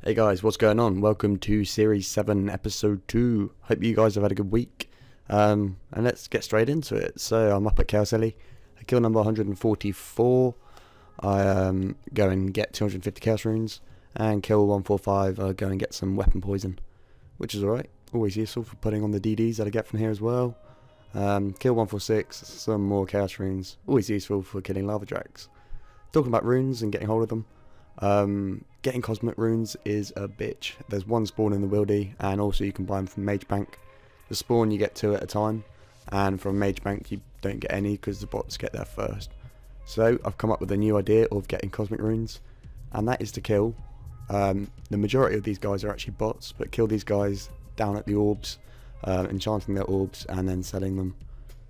Hey guys, what's going on? Welcome to Series 7, Episode 2. Hope you guys have had a good week. And let's get straight into it. So I'm up at Chaos Alley. I kill number 144. I go and get 250 Chaos Runes. And kill 145, I go and get some Weapon Poison, which is alright. Always useful for putting on the DDs that I get from here as well. Kill 146, some more Chaos Runes. Always useful for killing Lava Drags. Talking about runes and getting hold of them. Getting Cosmic Runes is a bitch. There's one spawn in the Wildy, and also you can buy them from Mage Bank. The spawn you get 2 at a time, and from Mage Bank you don't get any because the bots get there first. So I've come up with a new idea of getting Cosmic Runes, and that is to kill. The majority of these guys are actually bots, but kill these guys down at the orbs, enchanting their orbs and then selling them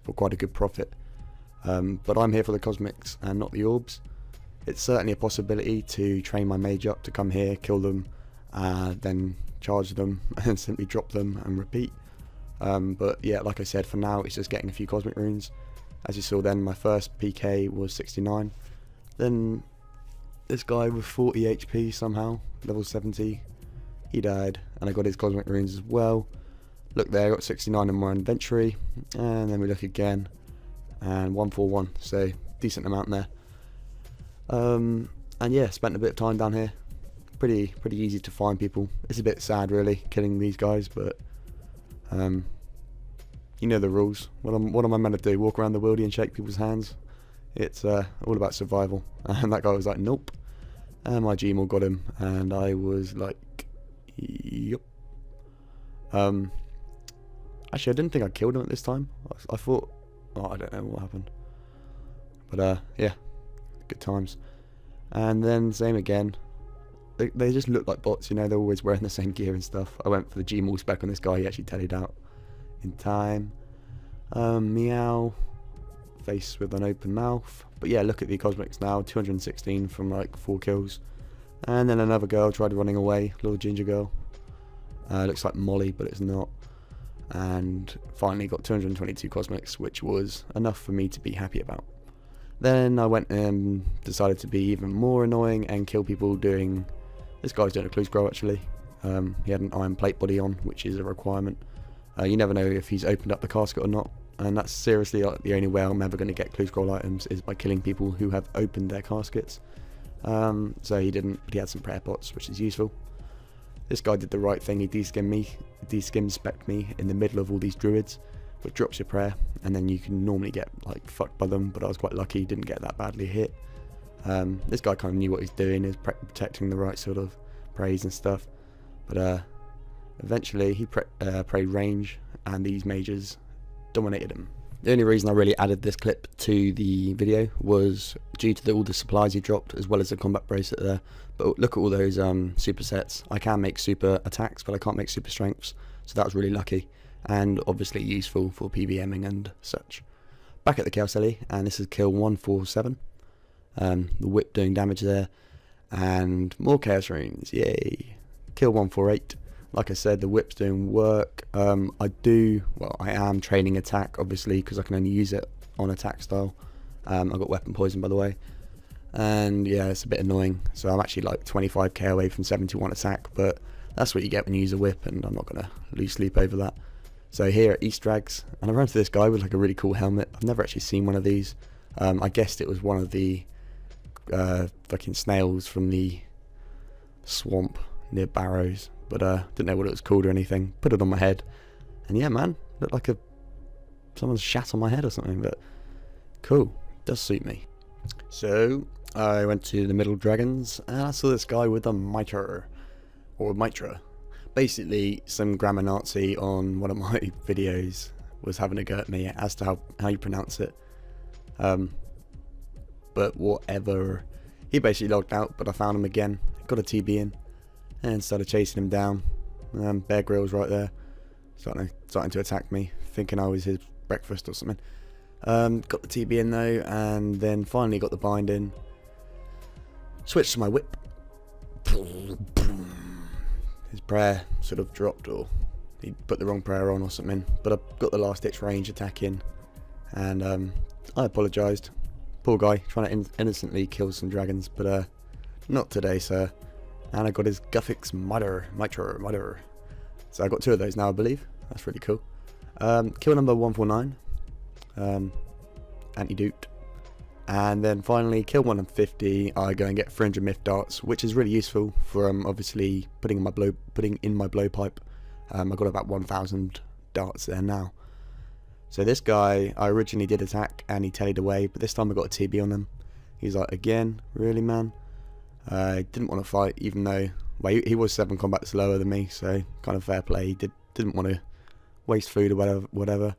for quite a good profit. But I'm here for the cosmics and not the orbs. It's certainly a possibility to train my mage up to come here, kill them, then charge them and simply drop them and repeat. But yeah, like I said, for now it's just getting a few cosmic runes. As you saw then, my first PK was 69. Then this guy with 40 HP somehow, level 70, he died, and I got his cosmic runes as well. Look there, I got 69 in my inventory, and then we look again, and 141, so decent amount there. And yeah, spent a bit of time down here. Pretty easy to find people. It's a bit sad really, killing these guys, but you know the rules. What am I meant to do? Walk around the wildy and shake people's hands? It's all about survival. And that guy was like, nope. And my Gmail got him, and I was like, yep. Actually, I didn't think I killed him at this time. I thought, oh, I don't know what happened. But yeah, good times. And then same again. They just look like bots, you know. They're always wearing the same gear and stuff. I went for the Gmail spec on this guy. He actually tallied out in time. Meow. Face with an open mouth. But yeah, look at the cosmics now. 216 from like 4 kills. And then another girl tried running away. Little ginger girl. Looks like Molly, but it's not. And finally got 222 cosmics, which was enough for me to be happy about. Then I went and decided to be even more annoying and kill people doing... This guy's doing a clue scroll actually. He had an iron plate body on, which is a requirement. You never know if he's opened up the casket or not. And that's seriously like the only way I'm ever going to get clue scroll items is by killing people who have opened their caskets. So he didn't, but he had some prayer pots, which is useful. This guy did the right thing. He deskim spec'd me in the middle of all these druids, which drops your prayer, and then you can normally get like fucked by them, but I was quite lucky, didn't get that badly hit. This guy kind of knew what he's doing, is protecting the right sort of praise and stuff, but eventually he prayed range, and these mages dominated him. The only reason I really added this clip to the video was due to all the supplies he dropped, as well as the combat bracelet there. But look at all those super sets. I can make super attacks, but I can't make super strengths, so that was really lucky, and obviously useful for PVMing and such. Back at the Chaos Alley, and this is kill 147. The whip doing damage there, and more Chaos Runes, yay. Kill 148. Like I said, the whip's doing work. I am training attack, obviously, because I can only use it on attack style. I've got Weapon Poison, by the way. And yeah, it's a bit annoying. So I'm actually like 25k away from 71 attack, but that's what you get when you use a whip, and I'm not going to lose sleep over that. So here at East Drags, and I ran into this guy with like a really cool helmet. I've never actually seen one of these. I guessed it was one of the fucking snails from the swamp near Barrows, but didn't know what it was called or anything. Put it on my head, and yeah, man, looked like someone's shat on my head or something, but cool, does suit me. So I went to the Middle Dragons, and I saw this guy with a mitre, or mitra. Basically, some grammar Nazi on one of my videos was having a go at me as to how you pronounce it. But whatever. He basically logged out, but I found him again, got a TB in, and started chasing him down. Bear Grylls right there, starting to attack me, thinking I was his breakfast or something. Got the TB in though, and then finally got the bind in. Switched to my whip. His prayer sort of dropped, or he put the wrong prayer on or something, but I got the last ditch range attack in, and I apologised. Poor guy, trying to innocently kill some dragons, but not today, sir. And I got his Guthix Miter. So I got 2 of those now, I believe. That's really cool. Kill number 149. Antidote. And then finally, kill 150. I go and get 300 myth darts, which is really useful for obviously putting in my blowpipe. I got about 1,000 darts there now. So this guy, I originally did attack and he tellied away, but this time I got a TB on him. He's like, again, really, man? I didn't want to fight, even though he was 7 combats lower than me, so kind of fair play. He didn't want to waste food or whatever.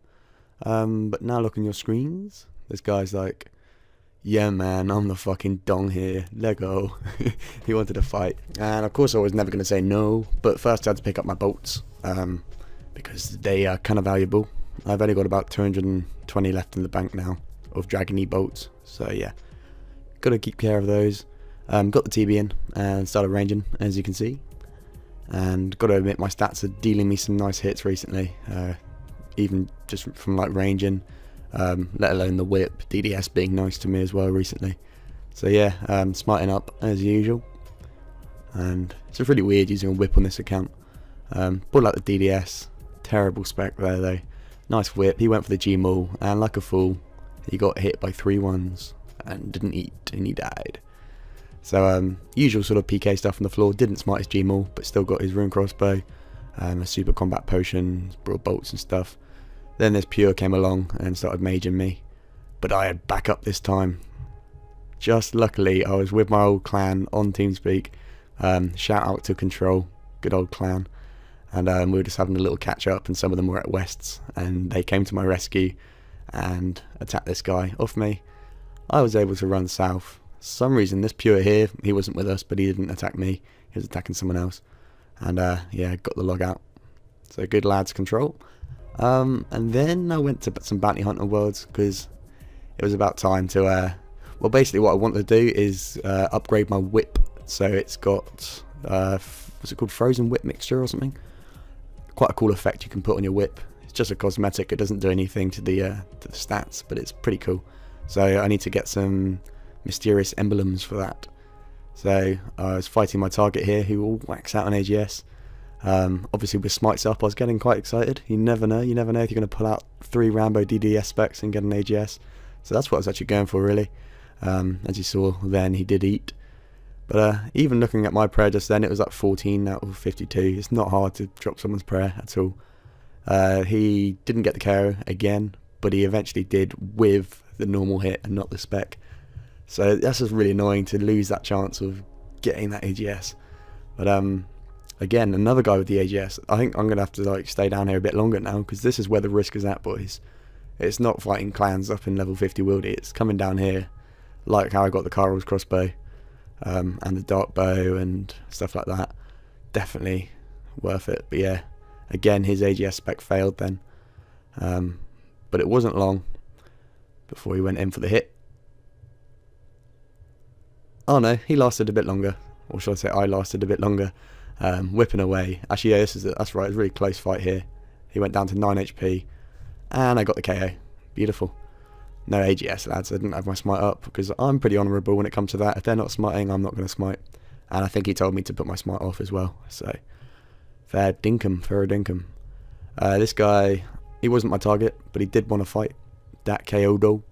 But now look on your screens. This guy's like, yeah, man, I'm the fucking dong here. Lego. He wanted to fight, and of course I was never going to say no. But first I had to pick up my bolts because they are kind of valuable. I've only got about 220 left in the bank now of Dragony bolts, so yeah, got to keep care of those. Got the TB in and started ranging, as you can see, and got to admit my stats are dealing me some nice hits recently, even just from like ranging, let alone the whip. DDS being nice to me as well recently. So yeah, smarting up as usual, and it's really weird using a whip on this account. Pulled out the DDS, terrible spec there though. Nice whip. He went for the G-Maul, and like a fool, he got hit by 3 ones and didn't eat, and he died. So usual sort of PK stuff on the floor. Didn't smite his G-Maul, but still got his rune crossbow, a super combat potion, broad bolts and stuff. Then this Pure came along and started maging me, but I had backup this time. Just luckily, I was with my old clan on TeamSpeak. Shout out to Control, good old clan. And we were just having a little catch up, and some of them were at Wests, and they came to my rescue and attacked this guy off me. I was able to run south. For some reason, this Pure here, he wasn't with us, but he didn't attack me. He was attacking someone else. And yeah, got the log out. So good lads, Control. And then I went to some bounty hunter worlds, because it was about time to well, basically what I wanted to do is upgrade my whip. So it's got what's it called, frozen whip mixture or something. Quite a cool effect you can put on your whip. It's just a cosmetic, it doesn't do anything to the stats, but it's pretty cool. So I need to get some mysterious emblems for that. So I was fighting my target here, who will wax out on AGS. Obviously with smites up, I was getting quite excited. You never know if you're going to pull out 3 Rambo DDS specs and get an AGS. So that's what I was actually going for, really. As you saw then, he did eat. But even looking at my prayer just then, it was like 14 out of 52. It's not hard to drop someone's prayer at all. He didn't get the KO again, but he eventually did with the normal hit and not the spec. So that's just really annoying to lose that chance of getting that AGS. But again, another guy with the AGS. I think I'm going to have to like stay down here a bit longer now, because this is where the risk is at, boys. It's not fighting clans up in level 50 Wildy. It's coming down here, like how I got the Carl's crossbow. And the dark bow and stuff like that. Definitely worth it. But yeah, again, his AGS spec failed then, but it wasn't long before he went in for the hit. Oh no, he lasted a bit longer, or should I say I lasted a bit longer, whipping away. Actually yeah, that's right, it's a really close fight here. He went down to 9 HP and I got the KO. Beautiful. No AGS, lads. I didn't have my smite up, because I'm pretty honourable when it comes to that. If they're not smiting, I'm not going to smite. And I think he told me to put my smite off as well. So, fair dinkum. This guy, he wasn't my target, but he did want to fight. That KO'd all.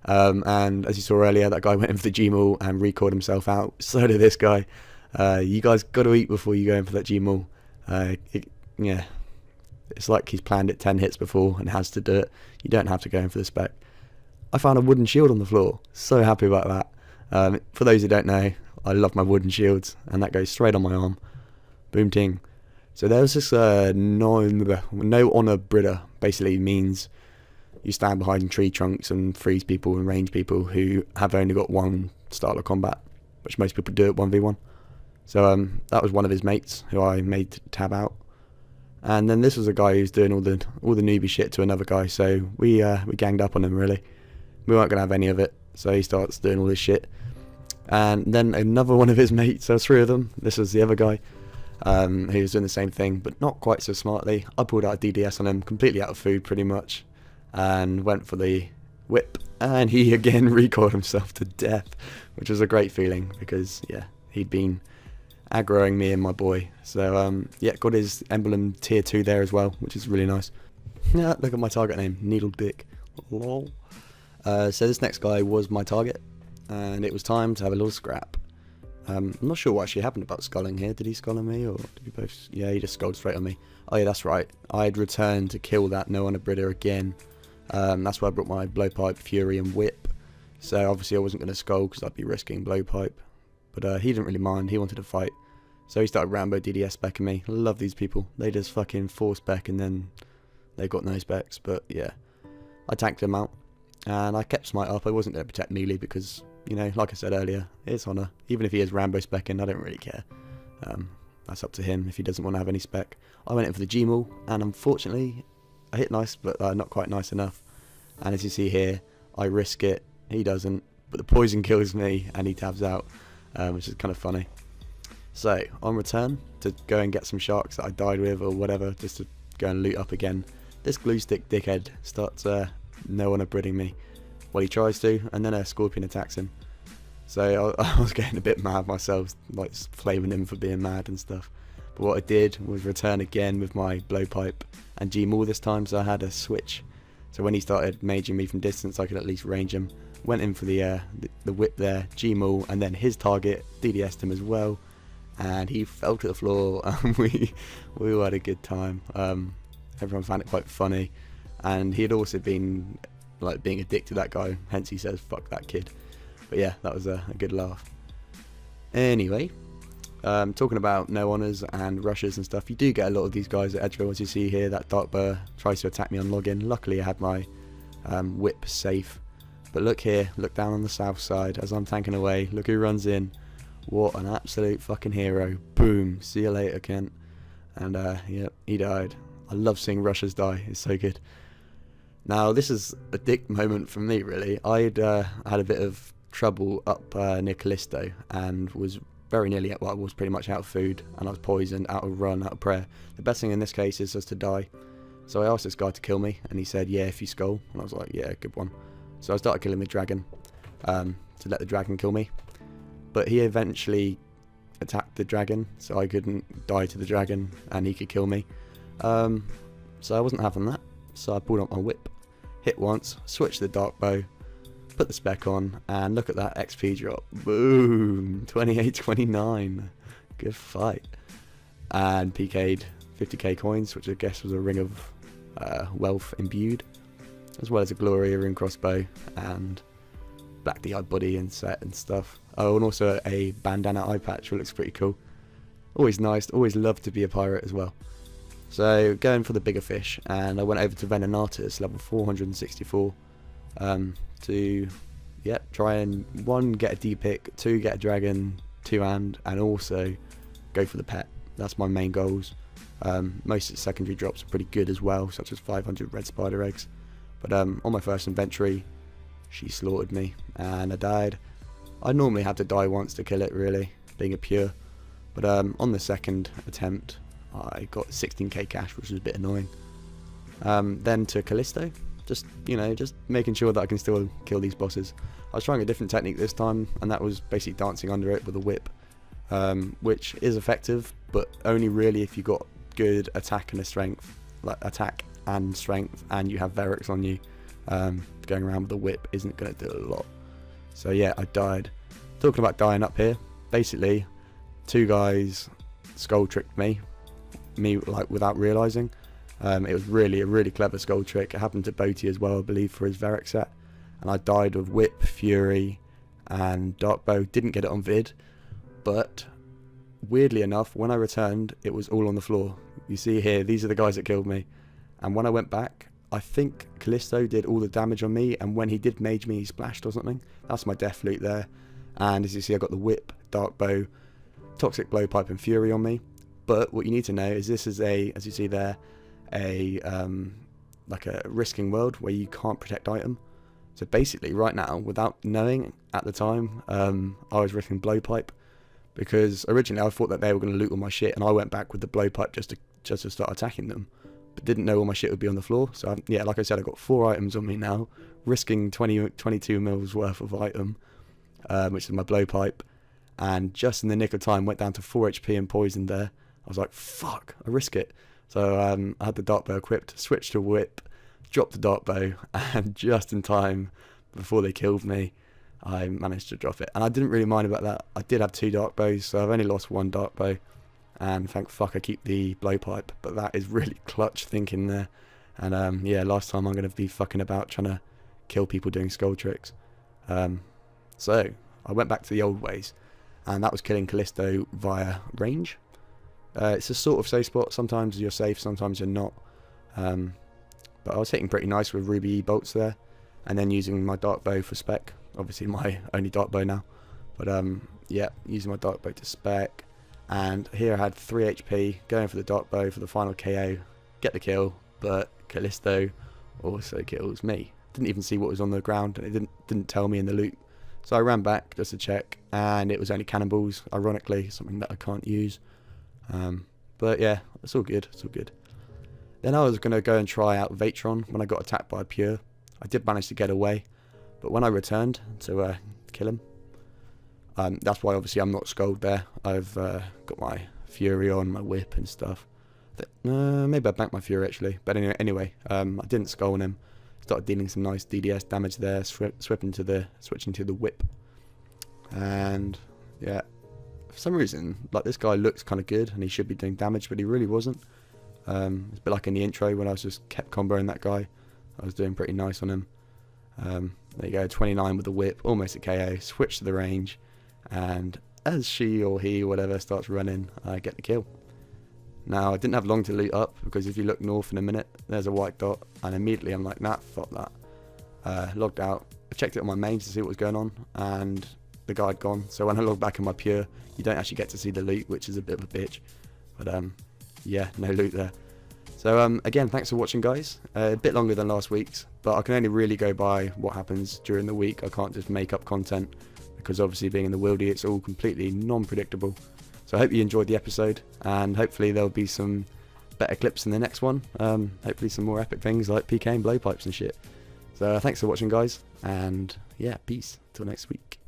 And as you saw earlier, that guy went in for the G-Maul and recalled himself out. So did this guy. You guys got to eat before you go in for that G-Maul. Yeah, it's like he's planned it 10 hits before and has to do it. You don't have to go in for the spec. I found a wooden shield on the floor. So happy about that. For those who don't know, I love my wooden shields, and that goes straight on my arm. Boom ting. So there was this no honor Britta. Basically means you stand behind tree trunks and freeze people and range people who have only got one style of combat, which most people do at 1v1. So that was one of his mates who I made tab out. And then this was a guy who's doing all the newbie shit to another guy. So we ganged up on him, really. We weren't going to have any of it, so he starts doing all this shit. And then another one of his mates, there was 3 of them, this was the other guy, who was doing the same thing, but not quite so smartly. I pulled out a DDS on him, completely out of food pretty much, and went for the whip, and he again recoiled himself to death, which was a great feeling, because yeah, he'd been aggroing me and my boy. So yeah, got his emblem tier 2 there as well, which is really nice. Yeah, look at my target name, Needle Dick. Lol. So this next guy was my target, and it was time to have a little scrap. I'm not sure what actually happened about sculling here. Did he skull on me, or did we both? Yeah, he just skulled straight on me. Oh yeah, that's right. I had returned to kill that No Honor Britter again. That's why I brought my Blowpipe, Fury and Whip. So obviously I wasn't going to skull because I'd be risking Blowpipe. But he didn't really mind. He wanted to fight. So he started Rambo DDS specking me. Love these people. They just fucking 4 spec and then they got no specs. But yeah, I tanked him out. And I kept Smite up. I wasn't going to protect melee because, you know, like I said earlier, it's Honor. Even if he is Rambo specking, I don't really care. That's up to him if he doesn't want to have any spec. I went in for the Gmaul, and unfortunately, I hit nice, but not quite nice enough. And as you see here, I risk it. He doesn't, but the poison kills me, and he tabs out, which is kind of funny. So, on return, to go and get some sharks that I died with, or whatever, just to go and loot up again, this glue stick dickhead starts No Honor Bridding me. Well, he tries to, and then a scorpion attacks him. So I was getting a bit mad myself, like flaming him for being mad and stuff. But what I did was return again with my Blowpipe and Gmaul this time, so I had a switch. So when he started maging me from distance, I could at least range him. Went in for the whip there, Gmaul, and then his target DDS'd him as well, and he fell to the floor. And we all had a good time. Everyone found it quite funny, and he had also been like being addicted to that guy. Hence he says "fuck that kid." But yeah, that was a good laugh. Anyway, talking about no honors and rushes and stuff, you do get a lot of these guys at Edgeville, as you see here. That Darkbear tries to attack me on login. Luckily I had my whip safe. But look here, look down on the south side as I'm tanking away. Look who runs in. What an absolute fucking hero. Boom. See you later, Kent. And yep, he died. I love seeing rushers die. It's so good. Now this is a dick moment for me, really. I'd had a bit of trouble up near Callisto and was very nearly I was pretty much out of food, and I was poisoned, out of run, out of prayer. The best thing in this case is just to die. So I asked this guy to kill me, and he said yeah if you skull, and I was like yeah, good one. So I started killing the dragon to let the dragon kill me, but he eventually attacked the dragon, so I couldn't die to the dragon and he could kill me. So I wasn't having that, so I pulled out my whip, hit once, switched to the dark bow, put the spec on, and look at that XP drop. Boom! 28-29. Good fight. And PK'd 50k coins, which I guess was a ring of wealth imbued, as well as a Gloria rune crossbow and black DI body and set and stuff. Oh, and also a bandana eye patch, which looks pretty cool. Always nice. Always love to be a pirate as well. So going for the bigger fish, and I went over to Venenatus, level 464. To try and 1 get a D pick, 2 get a dragon, 2-hand, and also go for the pet. That's my main goals. Most of the secondary drops are pretty good as well, such as 500 red spider eggs. But on my first inventory, she slaughtered me and I died. I normally have to die once to kill it, really, being a pure. But on the second attempt, I got 16k cash, which was a bit annoying. Then to Callisto. Just making sure that I can still kill these bosses. I was trying a different technique this time, and that was basically dancing under it with a whip, which is effective, but only really if you got good attack and a strength, like attack and strength, and you have Verix on you. Going around with a whip isn't going to do a lot. So yeah, I died. Talking about dying up here, basically, 2 guys skull tricked me like without realising. It was really a really clever skull trick. It happened to Boaty as well, I believe, for his Verix set. And I died with Whip, Fury, and Darkbow. Didn't get it on vid, but weirdly enough, when I returned, it was all on the floor. You see here, these are the guys that killed me. And when I went back, I think Callisto did all the damage on me, and when he did mage me, he splashed or something. That's my death loot there. And as you see, I got the Whip, Darkbow, Toxic Blowpipe, and Fury on me. But what you need to know is this is as you see there, like a risking world where you can't protect item. So basically right now, without knowing at the time, I was risking Blowpipe, because originally I thought that they were going to loot all my shit, and I went back with the Blowpipe just to start attacking them, but didn't know all my shit would be on the floor. So yeah, like I said, I got 4 items on me now, risking 22 mils worth of item, which is my Blowpipe, and just in the nick of time went down to 4 HP and poisoned there. I was like, fuck, I risk it. So I had the dart bow equipped, switched to whip, dropped the dart bow, and just in time before they killed me, I managed to drop it. And I didn't really mind about that. I did have 2 dart bows, so I've only lost 1 dart bow, and thank fuck I keep the blowpipe. But that is really clutch thinking there. And yeah, last time I'm going to be fucking about trying to kill people doing skull tricks. So I went back to the old ways, and that was killing Callisto via range. It's a sort of safe spot. Sometimes you're safe, sometimes you're not. But I was hitting pretty nice with Ruby E bolts there, and then using my dart bow for spec. Obviously my only dart bow now. But yeah, using my dart bow to spec. And here I had 3 HP, going for the dart bow for the final KO, get the kill, but Callisto also kills me. Didn't even see what was on the ground, and it didn't tell me in the loop. So I ran back just to check, and it was only cannonballs, ironically, something that I can't use. But yeah, it's all good, it's all good. Then I was going to go and try out Vatron when I got attacked by a Pure. I did manage to get away, but when I returned to kill him, that's why obviously I'm not skulled there. I've got my Fury on, my whip and stuff. Maybe I banked my Fury actually, but anyway, I didn't skull on him. Started dealing some nice DDS damage there, switching to the whip. And yeah, for some reason, like, this guy looks kind of good and he should be doing damage, but he really wasn't. It's a bit like in the intro when I was just kept comboing that guy. I was doing pretty nice on him. There you go, 29 with the whip, almost a KO. Switch to the range, and as she or he or whatever starts running, I get the kill. Now I didn't have long to loot up, because if you look north in a minute, there's a white dot, and immediately I'm like, nah, fuck that. Logged out. I checked it on my main to see what was going on, and the guy had gone. So when I logged back in my Pure, you don't actually get to see the loot, which is a bit of a bitch. But yeah, no loot there. So again, thanks for watching, guys. A bit longer than last week's, but I can only really go by what happens during the week. I can't just make up content, because obviously being in the wildy, it's all completely non-predictable. So I hope you enjoyed the episode, and hopefully there'll be some better clips in the next one. Hopefully some more epic things like PK and blowpipes and shit. So thanks for watching, guys, and yeah, peace till next week.